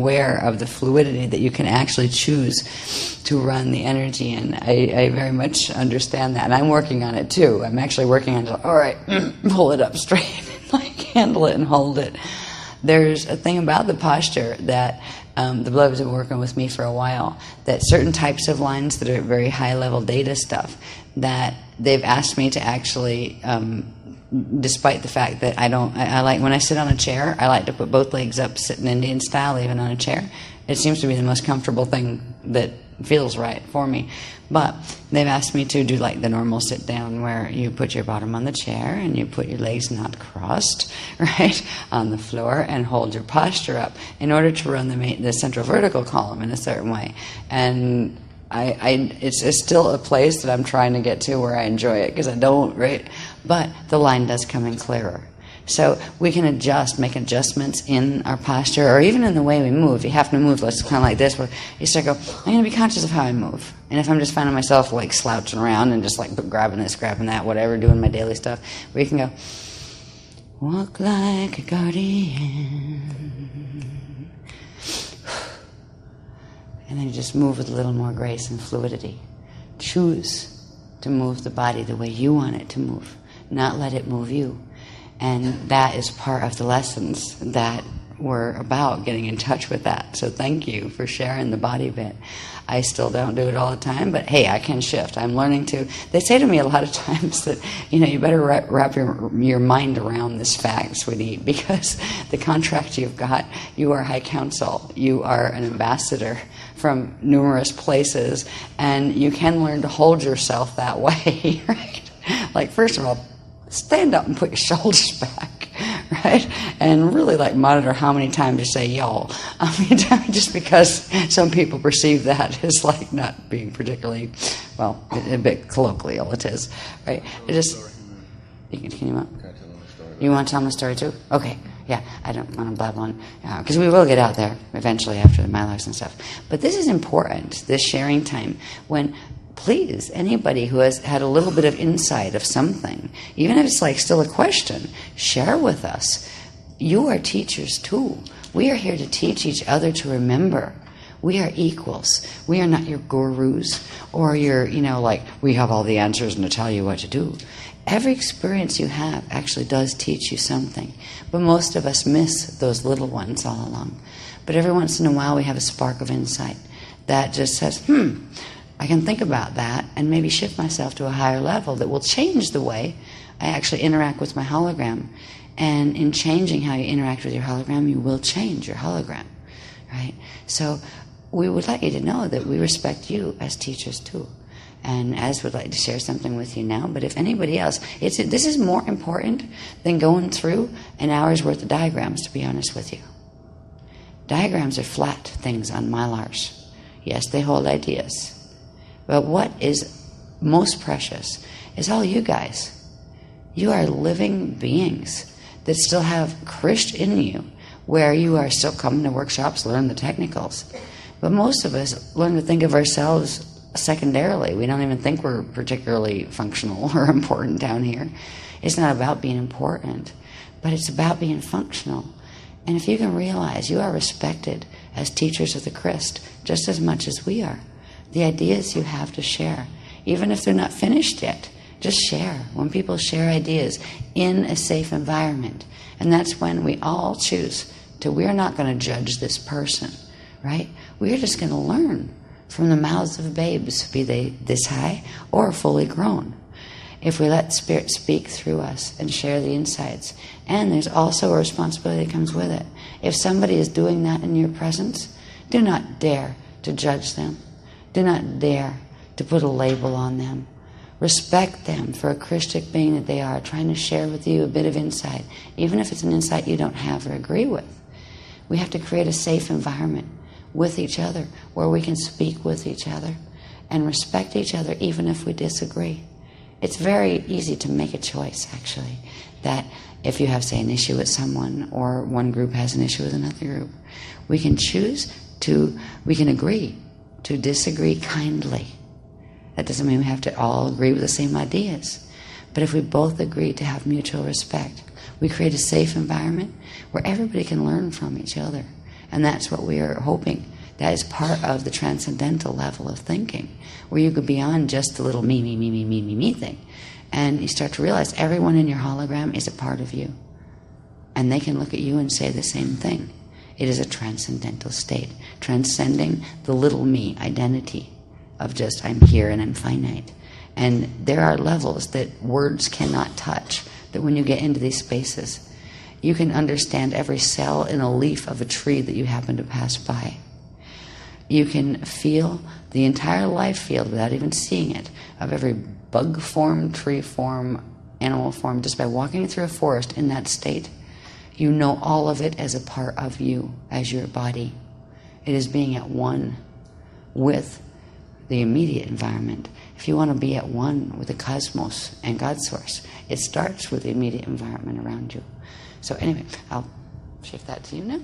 aware of the fluidity that you can actually choose to run the energy in. I very much understand that, and I'm working on it too. I'm actually working on it. All right, pull it up straight, like handle it and hold it. There's a thing about the posture that the Beloveds have been working with me for a while, that certain types of lines that are very high-level data stuff, that they've asked me to actually, despite the fact that I like, when I sit on a chair, I like to put both legs up, sitting Indian style, even on a chair. It seems to be the most comfortable thing that feels right for me. But they've asked me to do like the normal sit down, where you put your bottom on the chair and you put your legs not crossed, right, on the floor, and hold your posture up in order to run the central vertical column in a certain way. And it's still a place that I'm trying to get to where I enjoy it, because I don't, right? But the line does come in clearer. So we can make adjustments in our posture, or even in the way we move. You have to move, let's kind of like this, where you start to go, I'm going to be conscious of how I move. And if I'm just finding myself like slouching around and just like grabbing this, grabbing that, whatever, doing my daily stuff, where you can go, walk like a guardian. And then you just move with a little more grace and fluidity. Choose to move the body the way you want it to move, not let it move you. And that is part of the lessons that were about getting in touch with that. So thank you for sharing the body bit. I still don't do it all the time, but hey, I can shift. I'm learning to. They say to me a lot of times that, you better wrap your mind around this fact, sweetie, because the contract you've got, you are high council. You are an ambassador from numerous places, and you can learn to hold yourself that way, right? Like, first of all, stand up and put your shoulders back, right? And really monitor how many times you say y'all. I mean, just because some people perceive that as not being particularly, well, a bit colloquial, it is, right? It just, can you want to tell them a story too? Okay, yeah, I don't want to blab on, because we will get out there eventually after the Mylars and stuff. But this is important, this sharing time, when please, anybody who has had a little bit of insight of something, even if it's still a question, share with us. You are teachers too. We are here to teach each other to remember. We are equals. We are not your gurus or your, we have all the answers and to tell you what to do. Every experience you have actually does teach you something. But most of us miss those little ones all along. But every once in a while we have a spark of insight that just says, I can think about that and maybe shift myself to a higher level that will change the way I actually interact with my hologram. And in changing how you interact with your hologram, you will change your hologram, right? So we would like you to know that we respect you as teachers too. And Az would like to share something with you now, but if anybody else, this is more important than going through an hour's worth of diagrams, to be honest with you. Diagrams are flat things on Mylars. Yes, they hold ideas. But what is most precious is all you guys. You are living beings that still have Krish in you, where you are still coming to workshops, learn the technicals. But most of us learn to think of ourselves secondarily. We don't even think we're particularly functional or important down here. It's not about being important, but it's about being functional. And if you can realize you are respected as teachers of the Christ just as much as we are, the ideas you have to share, even if they're not finished yet, just share. When people share ideas in a safe environment, and that's when we all choose to, we're not going to judge this person, right? We're just going to learn from the mouths of babes, be they this high or fully grown. If we let Spirit speak through us and share the insights, and there's also a responsibility that comes with it. If somebody is doing that in your presence, do not dare to judge them. Do not dare to put a label on them. Respect them for a Christic being that they are, trying to share with you a bit of insight, even if it's an insight you don't have or agree with. We have to create a safe environment with each other where we can speak with each other and respect each other even if we disagree. It's very easy to make a choice, actually, that if you have, say, an issue with someone or one group has an issue with another group, we can agree to disagree kindly. That doesn't mean we have to all agree with the same ideas. But if we both agree to have mutual respect, we create a safe environment where everybody can learn from each other And that's what we are hoping. That is part of the transcendental level of thinking, where you go beyond just the little me thing. And you start to realize everyone in your hologram is a part of you. And they can look at you and say the same thing. It is a transcendental state, transcending the little me identity of just I'm here and I'm finite. And there are levels that words cannot touch, that when you get into these spaces, you can understand every cell in a leaf of a tree that you happen to pass by. You can feel the entire life field without even seeing it, of every bug form, tree form, animal form, just by walking through a forest in that state. You know all of it as a part of you, as your body. It is being at one with the immediate environment. If you want to be at one with the cosmos and God Source, it starts with the immediate environment around you. So anyway, I'll shift that to you now.